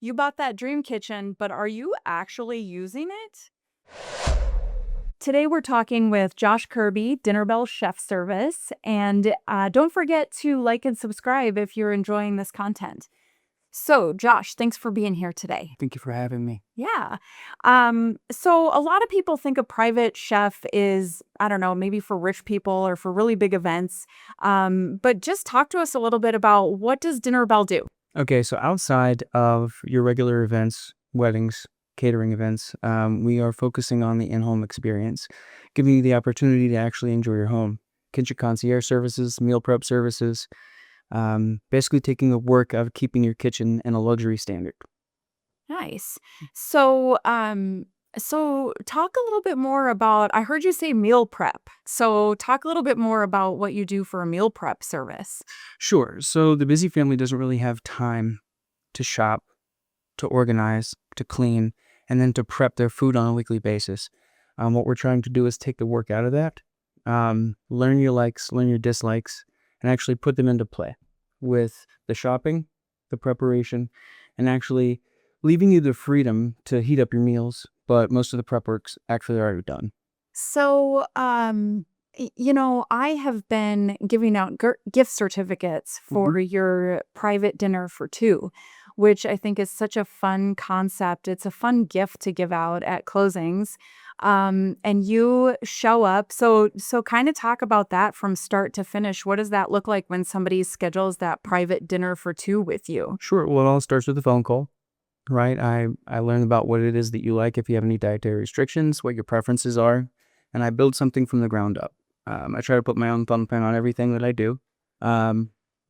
You bought that dream kitchen, but are you actually using it? Today, we're talking with Josh Kirby, Dinner Bell Chef Service. And don't forget to like and subscribe if you're enjoying this content. So, Josh, thanks for being here today. Thank you for having me. Yeah. So a lot of people think a private chef is, I don't know, maybe for rich people or for really big events. But just talk to us a little bit about what does Dinner Bell do? Okay, so outside of your regular events, weddings, catering events, we are focusing on the in-home experience, giving you the opportunity to actually enjoy your home. Kitchen concierge services, meal prep services, basically taking the work of keeping your kitchen in a luxury standard. Nice. So, so talk a little bit more about, I heard you say meal prep. So talk a little bit more about what you do for a meal prep service. Sure, so the busy family doesn't really have time to shop, to organize, to clean, and then to prep their food on a weekly basis. What we're trying to do is take the work out of that, learn your likes, learn your dislikes, and actually put them into play with the shopping, the preparation, and actually leaving you the freedom to heat up your meals, but most of the prep work's actually already done. So, I have been giving out gift certificates hmm for your private dinner for two, which I think is such a fun concept. It's a fun gift to give out at closings. And you show up. So kind of talk about that from start to finish. What does that look like when somebody schedules that private dinner for two with you? Sure. Well, it all starts with a phone call, right? I learn about what it is that you like, if you have any dietary restrictions, what your preferences are, and I build something from the ground up. I try to put my own thumbprint on everything that I do.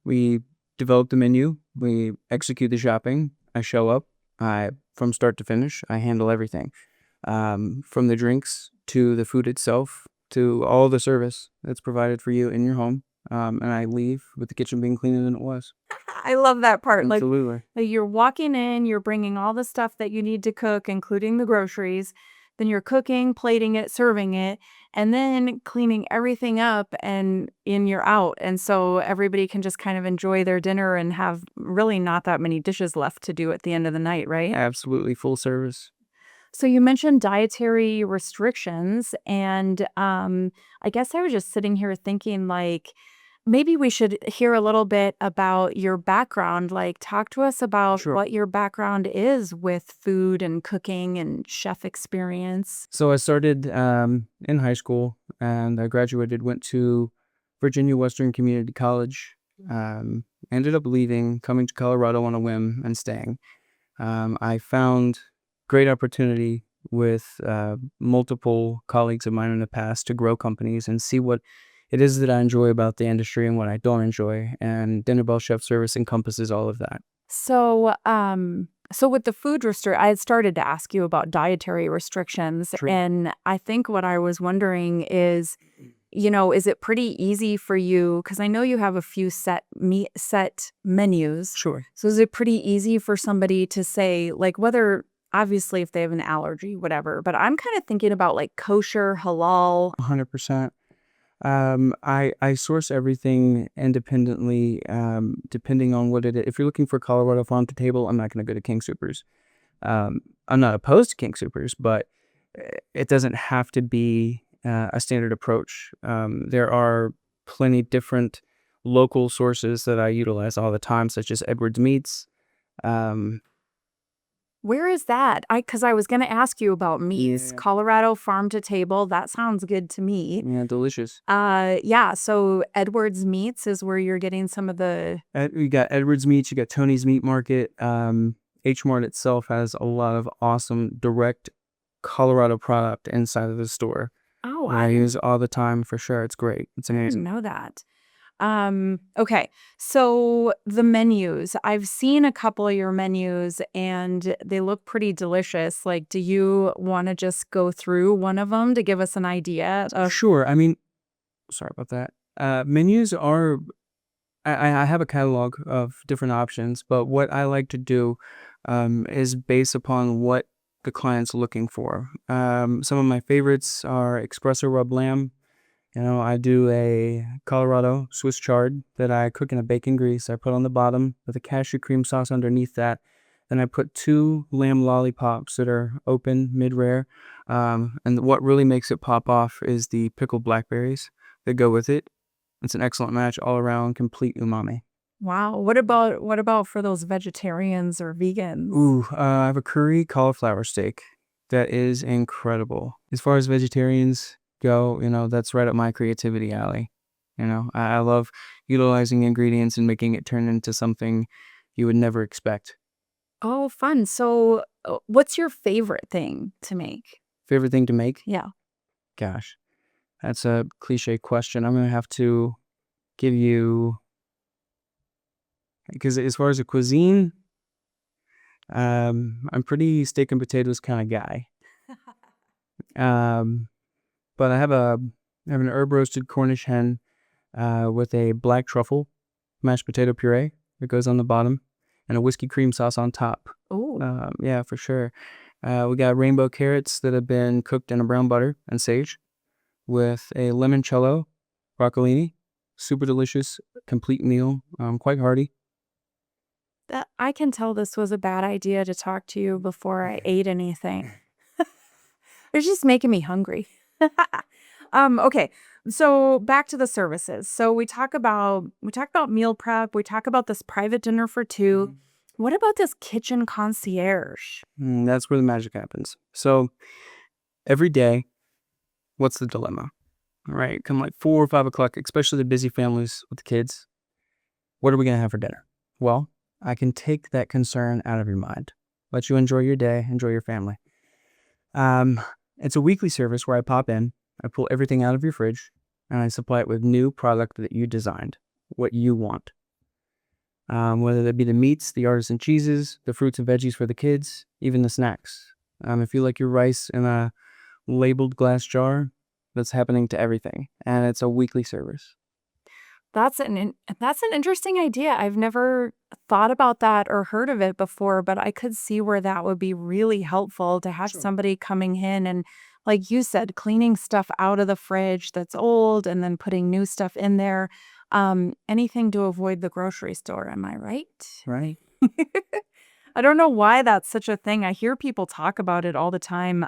We develop the menu, we execute the shopping, I show up, from start to finish, I handle everything. From the drinks to the food itself to all the service that's provided for you in your home. And I leave with the kitchen being cleaner than it was. I love that part. Absolutely. Like you're walking in, you're bringing all the stuff that you need to cook, including the groceries. Then you're cooking, plating it, serving it, and then cleaning everything up and you're out. And so everybody can just kind of enjoy their dinner and have really not that many dishes left to do at the end of the night, right? Absolutely full service. So you mentioned dietary restrictions, and I guess I was just sitting here thinking, like, maybe we should hear a little bit about your background. Like, talk to us about Sure. what your background is with food and cooking and chef experience. So I started in high school and I graduated, went to Virginia Western Community College. Ended up leaving, coming to Colorado on a whim and staying. I found great opportunity with multiple colleagues of mine in the past to grow companies and see what it is that I enjoy about the industry and what I don't enjoy. And Dinner Bell Chef Service encompasses all of that. So with the food I had started to ask you about dietary restrictions, Sure. and I think what I was wondering is, is it pretty easy for you? Because I know you have a few set menus. Sure. So is it pretty easy for somebody to say, like, whether obviously if they have an allergy, whatever, but I'm kind of thinking about like kosher, halal. 100%. I source everything independently, depending on what it is. If you're looking for Colorado farm to table, I'm not going to go to King Supers. I'm not opposed to King Supers, but it doesn't have to be a standard approach. There are plenty different local sources that I utilize all the time, such as Edwards Meats. Um, Where is that? Because I was going to ask you about meats. yeah, Colorado farm to table. That sounds good to me. yeah, delicious. Yeah. So Edwards Meats is where you're getting some of the. You got Edwards Meats, you got Tony's Meat Market. H Mart itself has a lot of awesome direct Colorado product inside of the store. Oh, I use all the time for sure. It's great. It's I didn't amazing. know that. Okay. So the menus, I've seen a couple of your menus and they look pretty delicious. Like, do you want to just go through one of them to give us an idea of? Sure. I mean, sorry about that. Menus are, I have a catalog of different options, but what I like to do is base upon what the client's looking for. Some of my favorites are espresso rub lamb. I do a Colorado Swiss chard that I cook in a bacon grease. I put on the bottom with a cashew cream sauce underneath that. Then I put 2 lamb lollipops that are open mid-rare. And what really makes it pop off is the pickled blackberries that go with it. It's an excellent match all around, complete umami. Wow. What about for those vegetarians or vegans? Ooh, I have a curry cauliflower steak that is incredible. As far as vegetarians go, that's right up my creativity alley. I love utilizing ingredients and making it turn into something you would never expect. Oh, fun. So, what's your favorite thing to make? Favorite thing to make? Yeah. Gosh, that's a cliche question. I'm gonna have to give you, because as far as a cuisine, I'm pretty steak and potatoes kind of guy. Um, but I have an herb roasted Cornish hen with a black truffle mashed potato puree that goes on the bottom and a whiskey cream sauce on top. Oh, Yeah, for sure. We got rainbow carrots that have been cooked in a brown butter and sage with a limoncello broccolini. Super delicious, complete meal, quite hearty. that I can tell this was a bad idea to talk to you before I ate anything. It's just making me hungry. Okay. So back to the services. So we talk about meal prep, we talk about this private dinner for two. What about this kitchen concierge? That's where the magic happens. So every day, what's the dilemma? All right, come like 4 or 5 o'clock, especially the busy families with the kids. What are we gonna have for dinner? Well, I can take that concern out of your mind. Let you enjoy your day, enjoy your family. Um, it's a weekly service where I pop in, I pull everything out of your fridge, and I supply it with new product that you designed, what you want. Whether that be the meats, the artisan cheeses, the fruits and veggies for the kids, even the snacks. If you like your rice in a labeled glass jar, that's happening to everything, and it's a weekly service. That's an interesting idea. I've never thought about that or heard of it before, but I could see where that would be really helpful to have Sure. somebody coming in and, like you said, cleaning stuff out of the fridge that's old and then putting new stuff in there. Anything to avoid the grocery store, am I right? Right? I don't know why that's such a thing. I hear people talk about it all the time.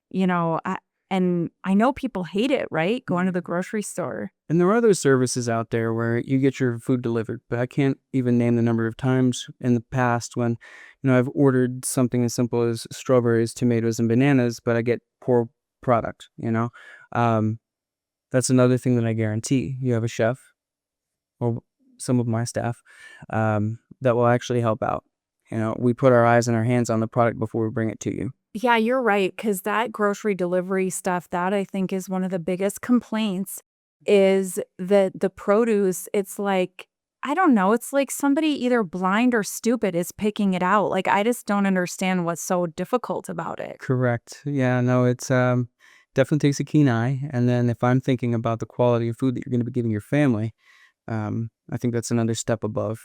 You know, I, and I know people hate it, right? Going to the grocery store. And there are those services out there where you get your food delivered, but I can't even name the number of times in the past when, I've ordered something as simple as strawberries, tomatoes, and bananas, but I get poor product. Um, that's another thing that I guarantee. You have a chef or some of my staff that will actually help out. We put our eyes and our hands on the product before we bring it to you. Yeah, you're right. Cause that grocery delivery stuff, that I think is one of the biggest complaints is that the produce, it's like, I don't know, it's like somebody either blind or stupid is picking it out. Like, I just don't understand what's so difficult about it. Correct. Yeah, no, it's definitely takes a keen eye. And then if I'm thinking about the quality of food that you're going to be giving your family, I think that's another step above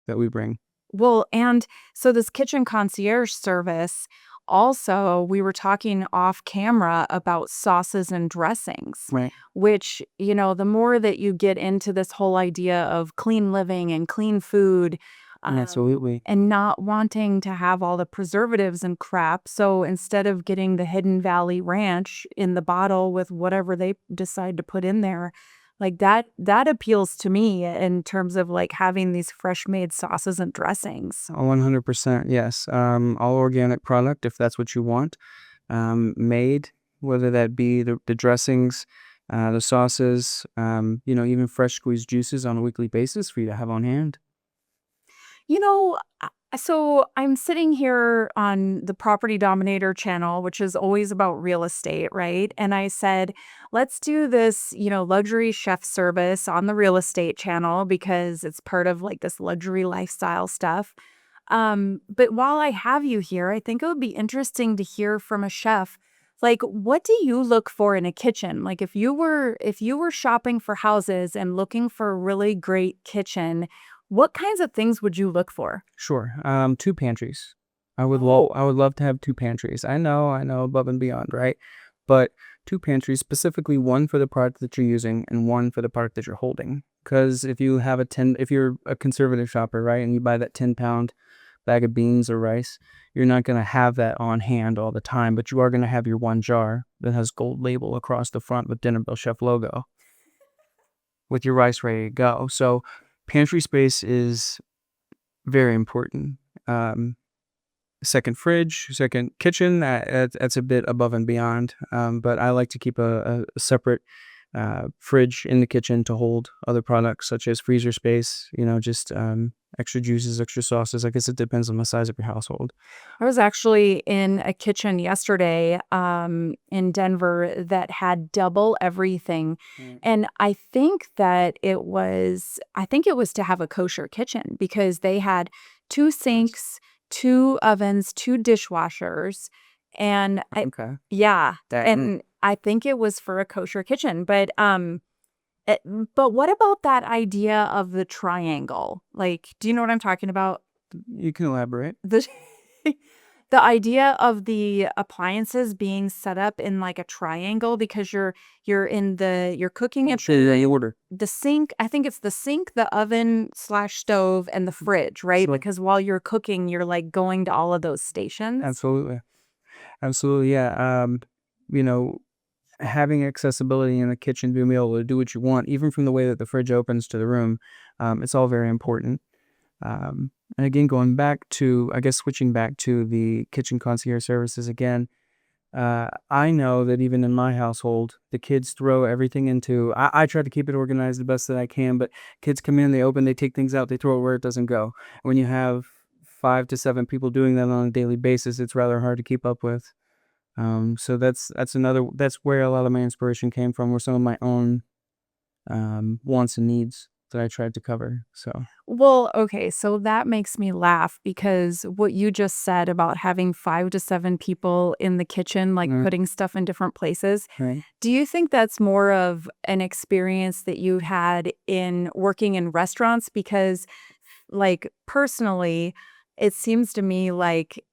that we bring. Well, and so this kitchen concierge service, also, we were talking off camera about sauces and dressings, Right. which, the more that you get into this whole idea of clean living and clean food, Absolutely. and not wanting to have all the preservatives and crap. So instead of getting the Hidden Valley Ranch in the bottle with whatever they decide to put in there, like that appeals to me in terms of like having these fresh made sauces and dressings. 100%. Yes. All organic product, if that's what you want, made, whether that be the dressings, the sauces, even fresh squeezed juices on a weekly basis for you to have on hand. You know, so I'm sitting here on the Property Dominator channel, which is always about real estate, right? And I said, let's do this, luxury chef service on the real estate channel because it's part of like this luxury lifestyle stuff. But while I have you here, I think it would be interesting to hear from a chef. Like, what do you look for in a kitchen? Like if you were shopping for houses and looking for a really great kitchen, what kinds of things would you look for? Sure. Two pantries. Oh. I would love to have two pantries. I know, above and beyond, right? But two pantries, specifically one for the product that you're using and one for the product that you're holding. Because if you're a conservative shopper, right, and you buy that 10-pound bag of beans or rice, you're not going to have that on hand all the time, but you are going to have your one jar that has gold label across the front with Dinner Bell Chef logo with your rice ready to go. So pantry space is very important. Second fridge, second kitchen, that's a bit above and beyond. But I like to keep a separate fridge in the kitchen to hold other products such as freezer space, just extra juices, extra sauces. I guess it depends on the size of your household. I was actually in a kitchen yesterday, in Denver that had double everything, and I think it was to have a kosher kitchen because they had 2 sinks, 2 ovens, 2 dishwashers, and Okay. yeah, That and I think it was for a kosher kitchen, but what about that idea of the triangle? Like, do you know what I'm talking about? you can elaborate. The the idea of the appliances being set up in, like, a triangle because you're cooking at The order. the sink. I think it's the sink, the oven/stove, and the fridge, right? Sure. Because while you're cooking, you're, like, going to all of those stations. Absolutely. Absolutely. Yeah. You know, having accessibility in the kitchen, being able to do what you want, even from the way that the fridge opens to the room, it's all very important. And again, going back to, I guess, switching back to the kitchen concierge services again, I know that even in my household, the kids throw everything into, I try to keep it organized the best that I can, but kids come in, they open, they take things out, they throw it where it doesn't go. When you have 5 to 7 people doing that on a daily basis, it's rather hard to keep up with. So that's where a lot of my inspiration came from, were some of my own wants and needs that I tried to cover. So, Well, okay, so that makes me laugh because what you just said about having 5 to 7 people in the kitchen, like, mm, putting stuff in different places, right. do you think that's more of an experience that you had in working in restaurants? Because, like, personally, it seems to me like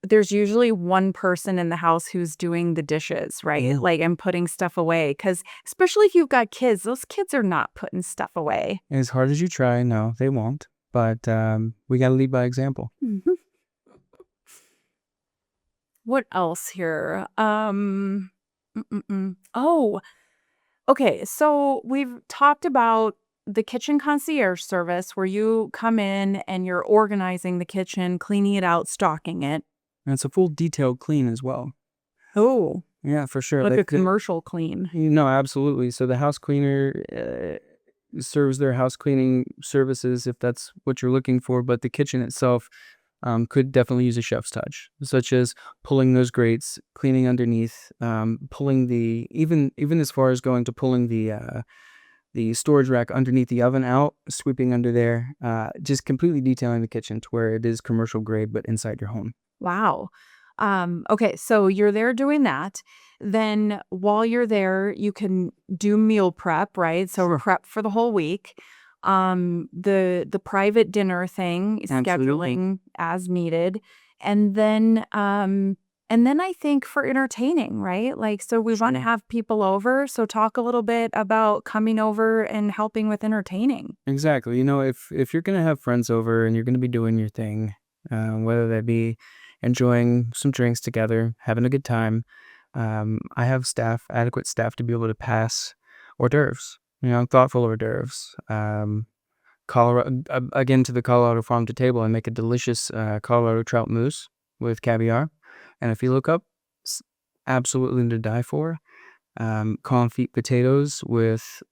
there's usually one person in the house who's doing the dishes, right? Yeah. Like, and putting stuff away. Because especially if you've got kids, those kids are not putting stuff away. As hard as you try, no, they won't. But we got to lead by example. Mhm. What else here? Oh, okay. So we've talked about the kitchen concierge service where you come in and you're organizing the kitchen, cleaning it out, stocking it. And it's a full detailed clean as well. Oh, Yeah, for sure. like a commercial clean. Absolutely. So the house cleaner serves their house cleaning services if that's what you're looking for, but the kitchen itself could definitely use a chef's touch, such as pulling those grates, cleaning underneath, pulling even as far as going to pulling the storage rack underneath the oven out, sweeping under there, just completely detailing the kitchen to where it is commercial grade, but inside your home. Wow. Okay, so you're there doing that. Then while you're there, you can do meal prep, right? So Sure. prep for the whole week. The private dinner thing, Absolutely. scheduling as needed. And then I think for entertaining, right? Like, so we want to Sure. have people over. So talk a little bit about coming over and helping with entertaining. Exactly. If you're gonna have friends over and you're gonna be doing your thing, whether that be enjoying some drinks together, having a good time, I have adequate staff to be able to pass hors d'oeuvres. Thoughtful hors d'oeuvres. Colorado, again, to the Colorado farm to table, I make a delicious Colorado trout mousse with caviar, and if you look up, it's absolutely to die for. Confit potatoes with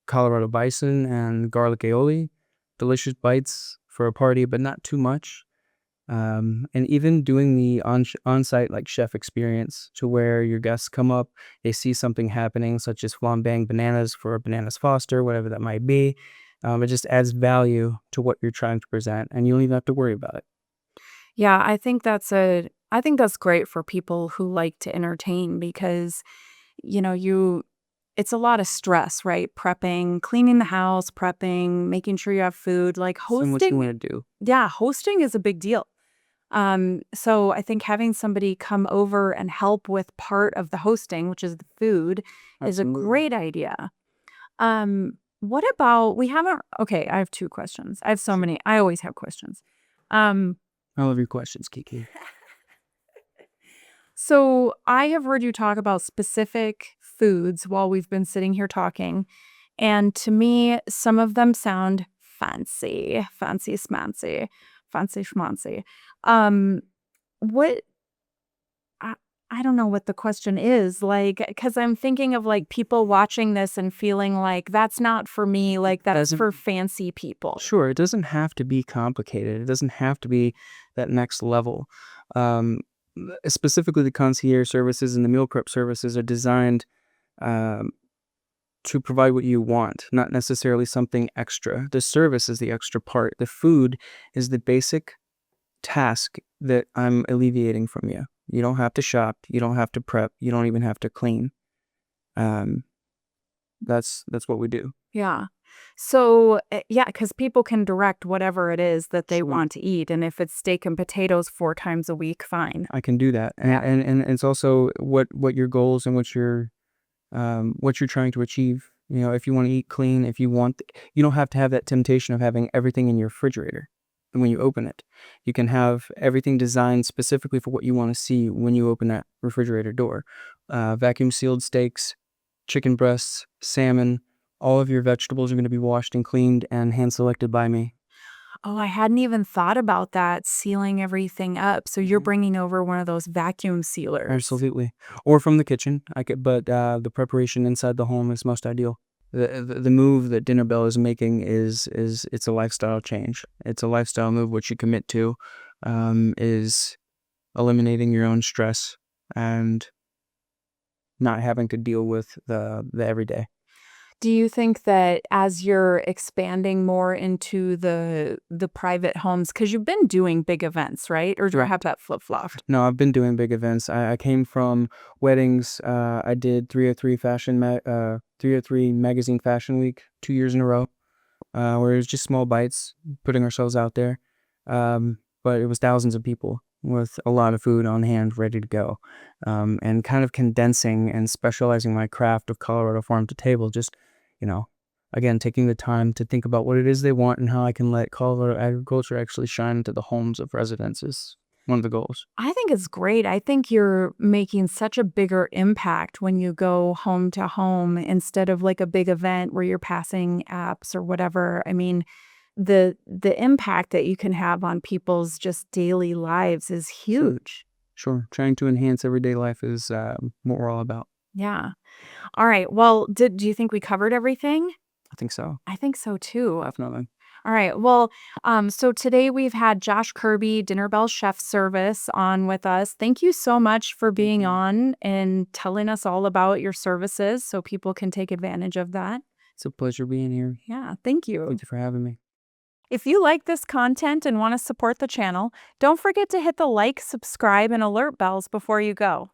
Colorado bison and garlic aioli, delicious bites for a party, but not too much. And even doing the on-site like chef experience to where your guests come up, they see something happening, such as flambeing bananas for a bananas Foster, whatever that might be. It just adds value to what you're trying to present, and you don't even have to worry about it. Yeah, I think that's great for people who like to entertain because, you it's a lot of stress, right? Prepping, cleaning the house, prepping, making sure you have food, like So what you hosting. want to do? Yeah, hosting is a big deal. So I think having somebody come over and help with part of the hosting, which is the food, is a Absolutely. great idea. What about we haven't okay, I have 2 questions. I have so Sure. many. I always have questions. Um I love your questions, Kiki. So I have heard you talk about specific foods while we've been sitting here talking. And to me, some of them sound fancy, fancy smancy, fancy schmancy. Um, what I, I don't know what the question is, like, because I'm thinking of like people watching this and feeling like that's not for me, like that's Doesn't for fancy people. Sure, it doesn't have to be complicated. It doesn't have to be that next level. Um, Specifically, the concierge services and the meal prep services are designed um, to provide what you want, not necessarily something extra. The service is the extra part. The food is the basic task that I'm alleviating from you. You don't have to shop. You don't have to prep. You don't even have to clean. Um, that's what we do. Yeah. So, yeah, because people can direct whatever it is that they Sure. want to eat. And if it's steak and potatoes 4 times a week, fine. I can do that, and Yeah. and it's also what your goals and what you're trying to achieve. You know, if you want to eat clean, if you want, you don't have to have that temptation of having everything in your refrigerator. And when you open it, you can have everything designed specifically for what you want to see when you open that refrigerator door. Vacuum sealed steaks, chicken breasts, salmon, all of your vegetables are going to be washed and cleaned and hand selected by me. Oh, I hadn't even thought about that, sealing everything up. So you're Mhm. bringing over one of those vacuum sealers. Absolutely. Or from the kitchen. I could, but the preparation inside the home is most ideal. The move that Dinner Bell is making is it's a lifestyle change. It's a lifestyle move which you commit to, is eliminating your own stress and not having to deal with the everyday. Do you think that as you're expanding more into the private homes, because you've been doing big events, right? Or do I have that flip-flopped? No, I've been doing big events. I came from weddings. I did 303 magazine fashion week 2 years in a row, where it was just small bites, putting ourselves out there. But it was thousands of people with a lot of food on hand, ready to go, and kind of condensing and specializing my craft of Colorado farm to table. Just, you know, again, taking the time to think about what it is they want and how I can let Colorado agriculture actually shine into the homes of residents is one of the goals. I think it's great. I think you're making such a bigger impact when you go home to home instead of like a big event where you're passing apps or whatever. I mean, the impact that you can have on people's just daily lives is huge. Sure, trying to enhance everyday life is what we're all about. Yeah. All right. Well, do you think we covered everything? I think so. I think so too. Definitely. All right. Well, so today we've had Josh Kirby, Dinner Bell Chef Service, on with us. Thank you so much for being Mhm. on and telling us all about your services so people can take advantage of that. It's a pleasure being here. Yeah, thank you. Thank you for having me. If you like this content and want to support the channel, don't forget to hit the like, subscribe, and alert bells before you go.